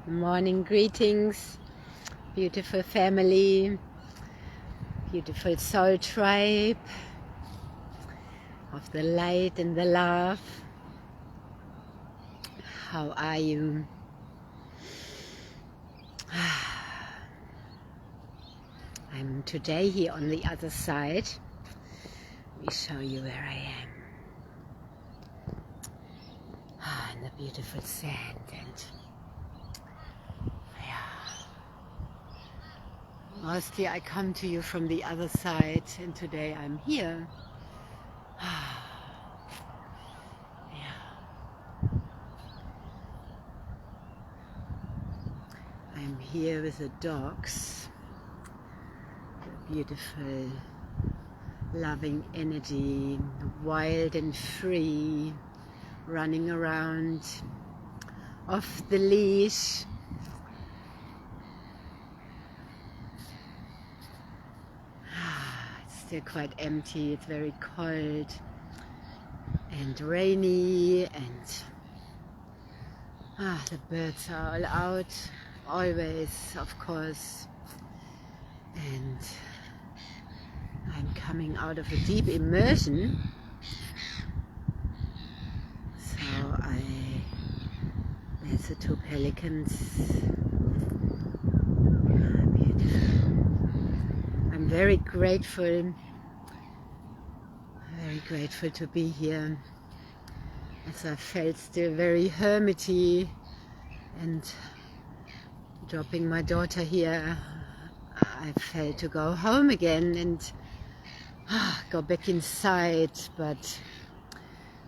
Morning greetings, beautiful family, beautiful soul tribe of the light and the love. How are you? I'm today here on the other side. Let me show you where I am. In the beautiful sand, and mostly I come to you from the other side, and today I'm here. I'm here with the dogs, the beautiful, loving energy, wild and free, running around off the leash. It's still quite empty, it's very cold and rainy, and the birds are all out, always, of course, and I'm coming out of a deep immersion. There's the two pelicans. Beautiful. I'm very grateful to be here, as I felt still very hermity, and dropping my daughter here, I felt to go home again and go back inside, but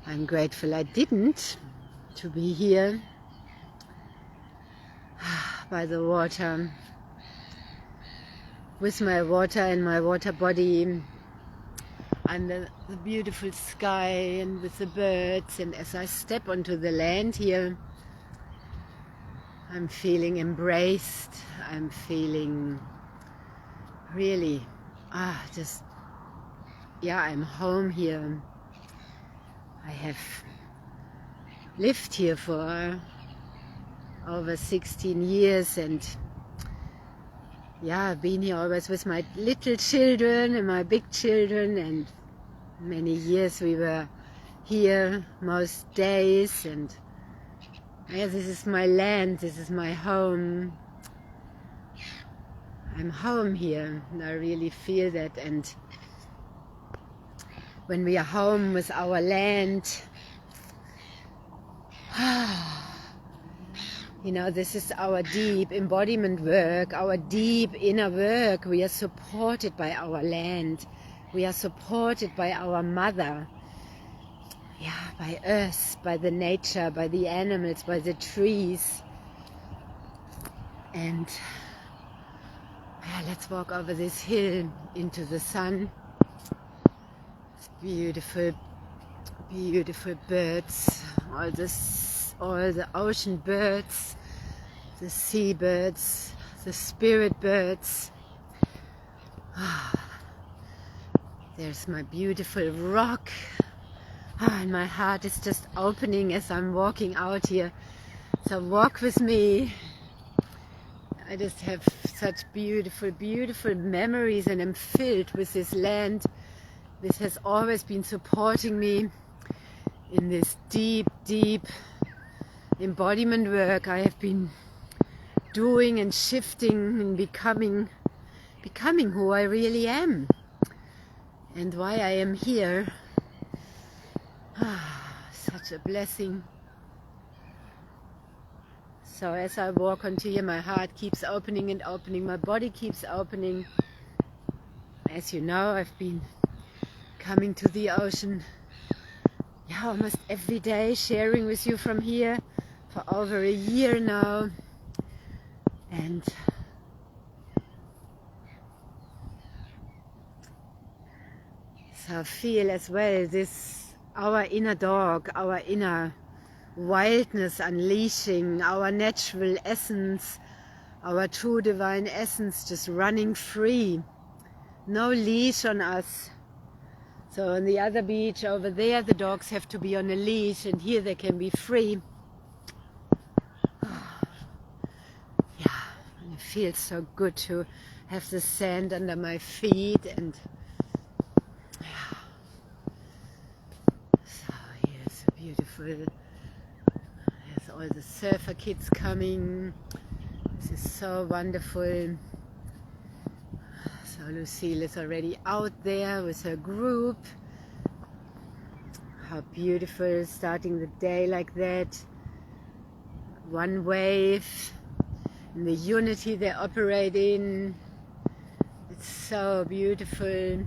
I'm grateful I didn't, to be here by the water, with my water and my water body, under the beautiful sky and with the birds. And as I step onto the land here, I'm feeling embraced. I'm feeling really, I'm home here. I have lived here for over 16 years, and I've been here always with my little children and my big children, and many years we were here most days, and this is my land, this is my home. I'm home here, and I really feel that. And when we are home with our land, this is our deep embodiment work, our deep inner work. We are supported by our land. We are supported by our mother. By earth, by the nature, by the animals, by the trees. And let's walk over this hill into the sun. It's beautiful, beautiful birds. All the ocean birds, the sea birds, the spirit birds. There's my beautiful rock. And my heart is just opening as I'm walking out here. So walk with me. I just have such beautiful, beautiful memories, and I'm filled with this land. This has always been supporting me in this deep, deep embodiment work I have been doing and shifting and becoming who I really am and why I am here. Such a blessing. So as I walk onto here, my heart keeps opening and opening, my body keeps opening. As you know, I've been coming to the ocean almost every day, sharing with you from here for over a year now. And so I feel as well our inner dog, our inner wildness unleashing, our natural essence, our true divine essence just running free. No leash on us. So on the other beach over there, the dogs have to be on a leash, and here they can be free. feels so good to have the sand under my feet. And yeah. So here's a beautiful, there's all the surfer kids coming. This is so wonderful. So Lucille is already out there with her group. How beautiful, starting the day like that. One wave, and the unity they operate in. It's so beautiful.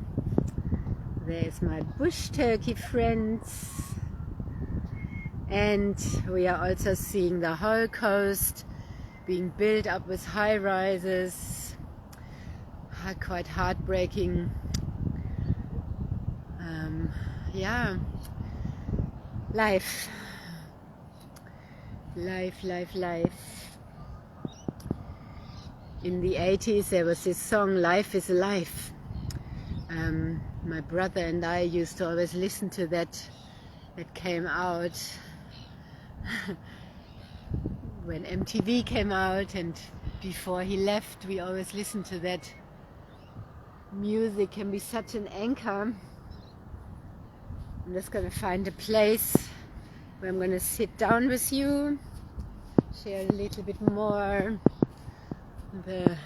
There's my bush turkey friends. And we are also seeing the whole coast being built up with high rises. Quite heartbreaking. Yeah, life. In the 80s there was this song, Life is Life. My brother and I used to always listen to that. That came out when MTV came out, and before he left we always listened to that. Music can be such an anchor. I'm just going to find a place where I'm going to sit down with you, share a little bit more. Let's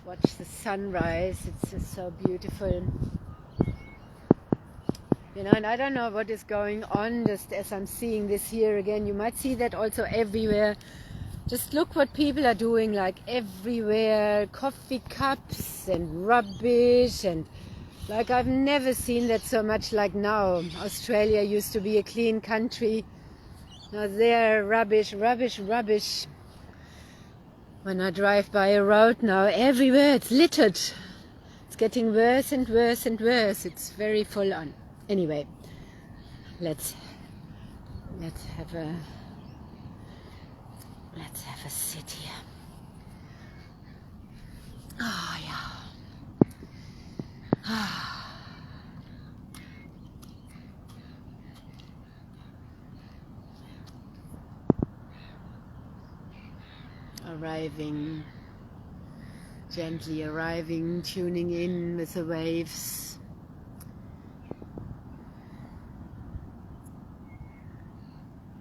watch the sunrise. It's just so beautiful. You know, and I don't know what is going on just as I'm seeing this here again. You might see that also everywhere. Just look what people are doing, like everywhere, coffee cups and rubbish, and like I've never seen that so much like now. Australia used to be a clean country. Now there, rubbish. When I drive by a road now, everywhere it's littered. It's getting worse and worse and worse. It's very full on. Anyway, let's have a sit here. Oh yeah. Arriving, gently arriving, tuning in with the waves.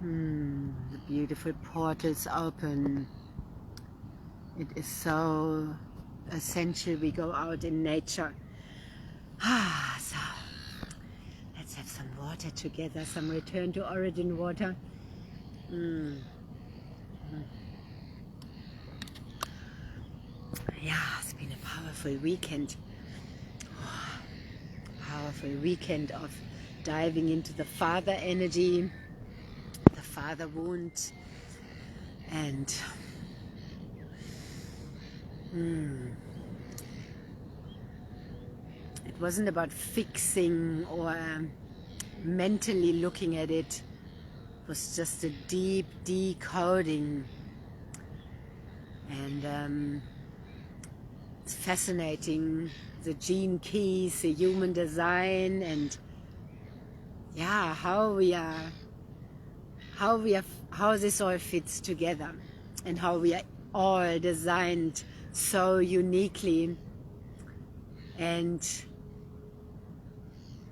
The beautiful portals open. It is so essential we go out in nature. So let's have some water together, some return to origin water. Yeah, it's been a powerful weekend. Powerful weekend of diving into the father energy, the father wound, and it wasn't about fixing or mentally looking at it. It was just a deep decoding, and it's fascinating, the gene keys, the human design, and yeah, how this all fits together, and how we are all designed so uniquely. And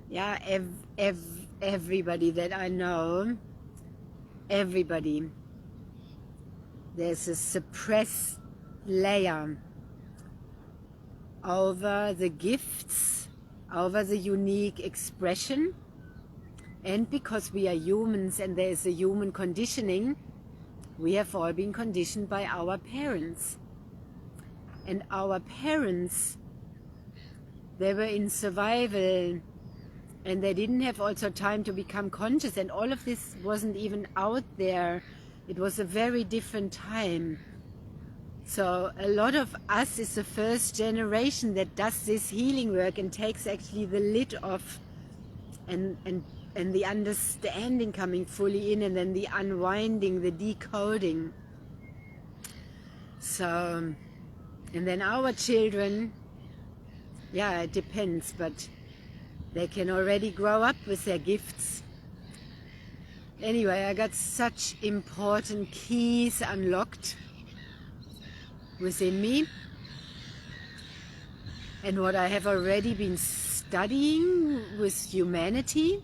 yeah, everybody that I know, there's a suppressed layer over the gifts, over the unique expression. And because we are humans and there is a human conditioning, we have all been conditioned by our parents. And our parents, they were in survival, and they didn't have also time to become conscious, and all of this wasn't even out there. It was a very different time. So a lot of us is the first generation that does this healing work and takes actually the lid off, and the understanding coming fully in, and then the unwinding, the decoding. So, and then our children, yeah, it depends, but they can already grow up with their gifts. Anyway, I got such important keys unlocked. within me, and what I have already been studying with humanity,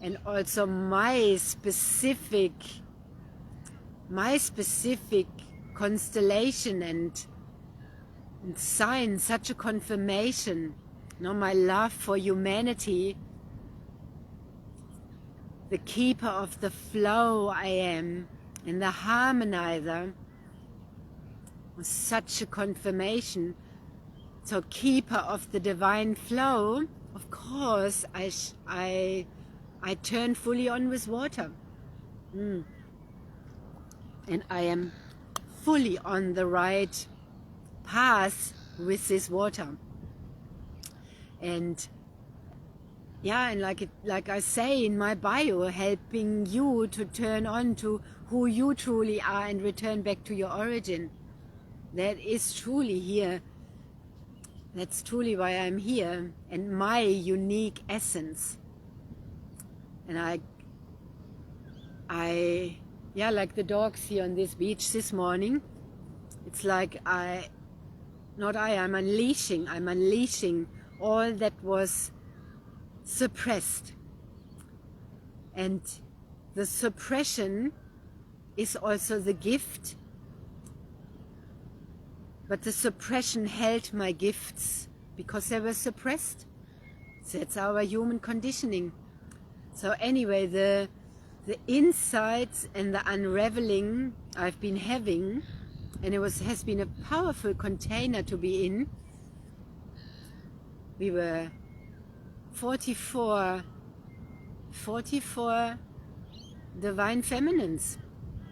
and also my specific constellation and sign, such a confirmation. My love for humanity, the keeper of the flow I am, and the harmonizer, was such a confirmation. So keeper of the divine flow, of course I turn fully on with water. And I am fully on the right path with this water. And yeah, and like I say in my bio, helping you to turn on to who you truly are and return back to your origin. That is truly here. That's truly why I'm here, and my unique essence. And yeah, like the dogs here on this beach this morning, it's like I'm unleashing all that was suppressed. And the suppression is also the gift, but the suppression held my gifts because they were suppressed. That's our human conditioning. So anyway, the insights and the unraveling I've been having, and has been a powerful container to be in. We were 44 divine feminines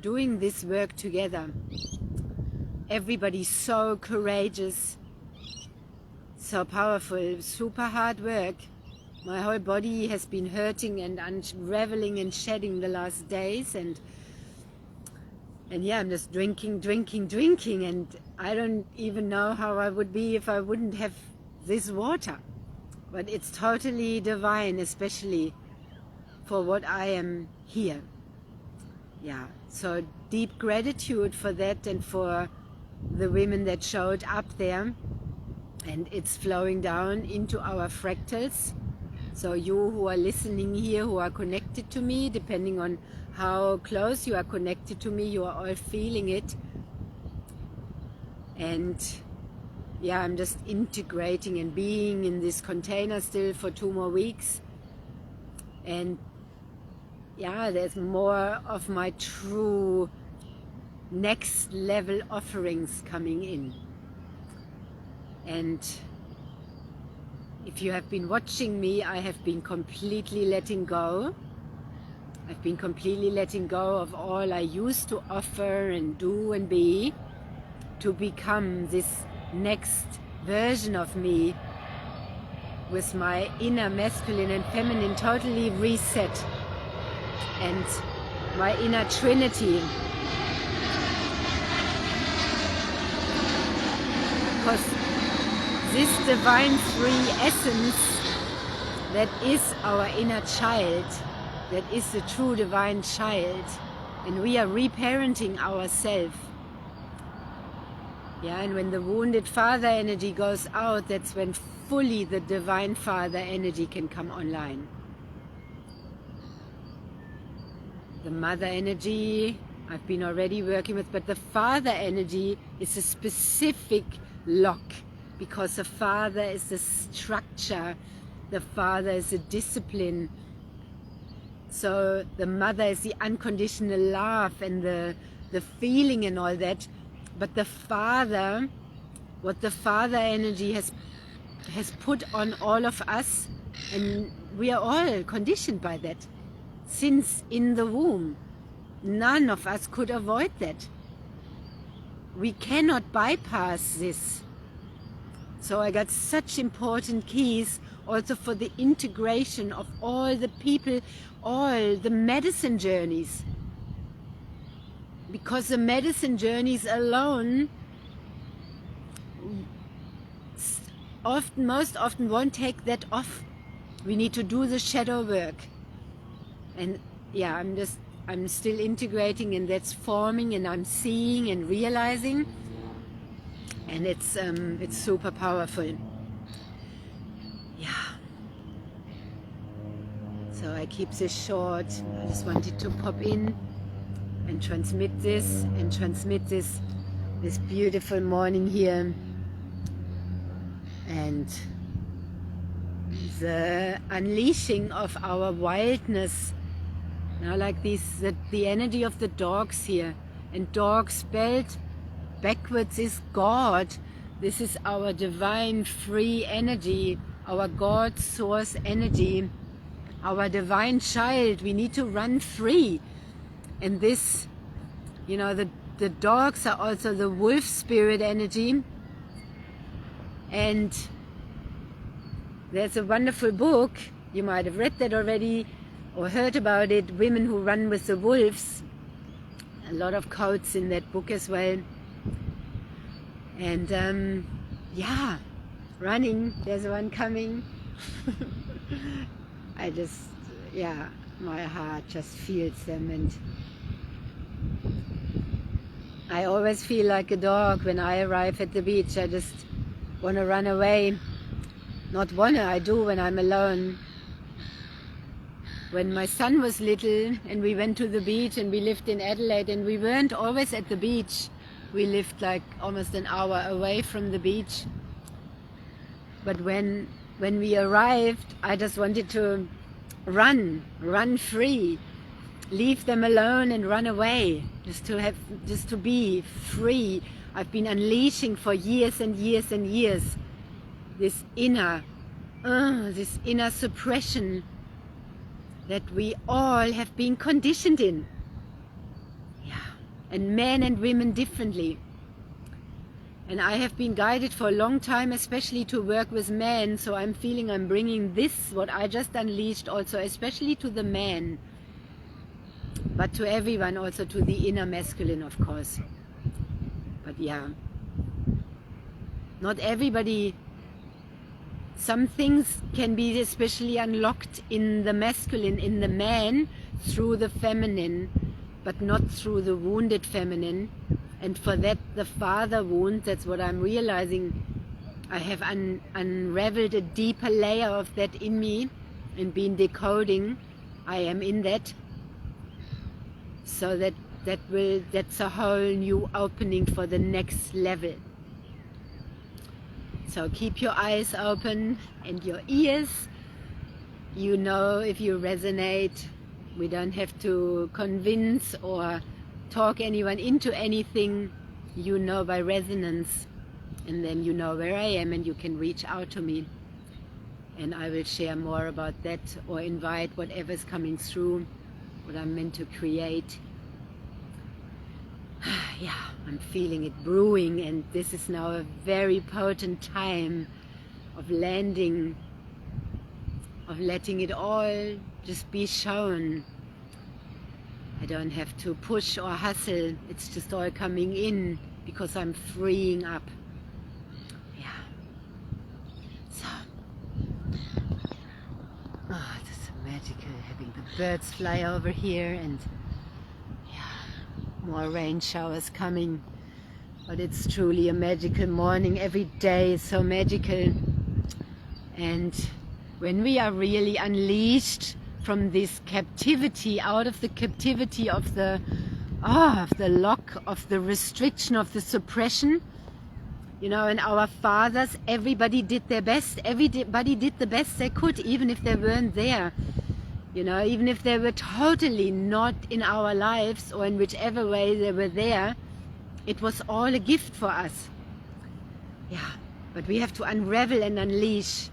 doing this work together. Everybody so courageous, so powerful, super hard work. My whole body has been hurting and unraveling and shedding the last days, and yeah, I'm just drinking, and I don't even know how I would be if I wouldn't have this water. But it's totally divine, especially for what I am here. Yeah, so deep gratitude for that and for the women that showed up there, and it's flowing down into our fractals. So you who are listening here, who are connected to me, depending on how close you are connected to me, you are all feeling it. And yeah, I'm just integrating and being in this container still for 2 more weeks. And yeah, there's more of my true next level offerings coming in. And if you have been watching me, I have been completely letting go. I've been completely letting go of all I used to offer and do and be, to become this next version of me with my inner masculine and feminine totally reset, and my inner trinity. Because this divine three essence, that is our inner child, that is the true divine child, and we are reparenting ourselves. Yeah, and when the wounded father energy goes out, that's when fully the divine father energy can come online. The mother energy I've been already working with, but the father energy is a specific lock, because the father is the structure, the father is the discipline. So the mother is the unconditional love and the feeling and all that. But the father, what the father energy has put on all of us, and we are all conditioned by that since in the womb. None of us could avoid that. We cannot bypass this. So I got such important keys also for the integration of all the people, all the medicine journeys. Because the medicine journeys alone most often won't take that off. We need to do the shadow work. And yeah, I'm still integrating, and that's forming, and I'm seeing and realizing. and it's super powerful. Yeah. So I keep this short. I just wanted to pop in and transmit this this beautiful morning here, and the unleashing of our wildness. Now, like the energy of the dogs here, and dog spelled backwards is God. This is our divine free energy, our God source energy, our divine child. We need to run free. And this, you know, the dogs are also the wolf spirit energy. And there's a wonderful book, you might have read that already or heard about it, Women Who Run with the Wolves. A lot of quotes in that book as well. And yeah, running, there's one coming. I just, yeah, my heart just feels them, and I always feel like a dog when I arrive at the beach. I just want to run away. Not wanna, I do when I'm alone. When my son was little and we went to the beach, and we lived in Adelaide, and we weren't always at the beach. We lived like almost an hour away from the beach. But when we arrived, I just wanted to run free, leave them alone and run away, just to be free. I've been unleashing for years and years and years this inner suppression that we all have been conditioned in. Yeah, and men and women differently. And I have been guided for a long time, especially to work with men, so I'm feeling I'm bringing this, what I just unleashed, also especially to the men, but to everyone, also to the inner masculine, of course. But yeah, not everybody. Some things can be especially unlocked in the masculine, in the man, through the feminine, but not through the wounded feminine. And for that, the father wound, that's what I'm realizing. I have unraveled a deeper layer of that in me and been decoding. I am in that. So that's a whole new opening for the next level. So keep your eyes open and your ears. You know, if you resonate, we don't have to convince or talk anyone into anything. You know by resonance, and then you know where I am, and you can reach out to me, and I will share more about that, or invite whatever's coming through, what I'm meant to create. Yeah, I'm feeling it brewing, and this is now a very potent time of landing, of letting it all just be shown. I don't have to push or hustle, it's just all coming in because I'm freeing up. Yeah. So, oh, it's magical having the birds fly over here, and more rain showers coming. But it's truly a magical morning. Every day is so magical. And when we are really unleashed from this captivity, out of the captivity of the lock, of the restriction, of the suppression, you know, and our fathers, everybody did their best. Everybody did the best they could, even if they weren't there. You know, even if they were totally not in our lives, or in whichever way they were there, it was all a gift for us. Yeah, but we have to unravel and unleash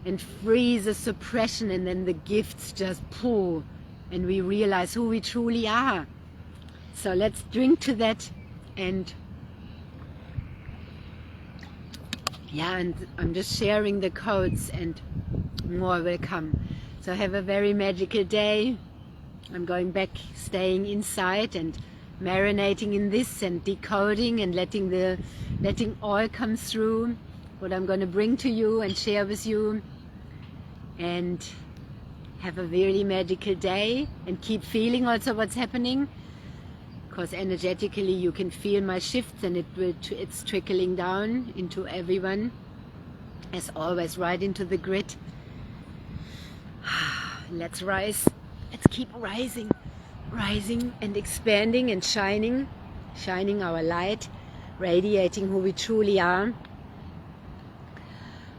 and free the suppression, and then the gifts just pour, and we realize who we truly are. So let's drink to that, and yeah, and I'm just sharing the codes, and more will come. So have a very magical day. I'm going back, staying inside and marinating in this and decoding and letting all come through what I'm going to bring to you and share with you. And have a very magical day, and keep feeling also what's happening. because energetically you can feel my shifts, and it's trickling down into everyone, as always, right into the grid. Let's rise. Let's keep rising and expanding and shining our light, radiating who we truly are.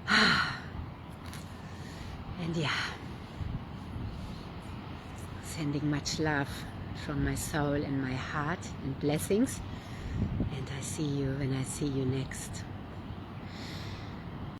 And yeah, sending much love from my soul and my heart, and blessings. And I see you when I see you next.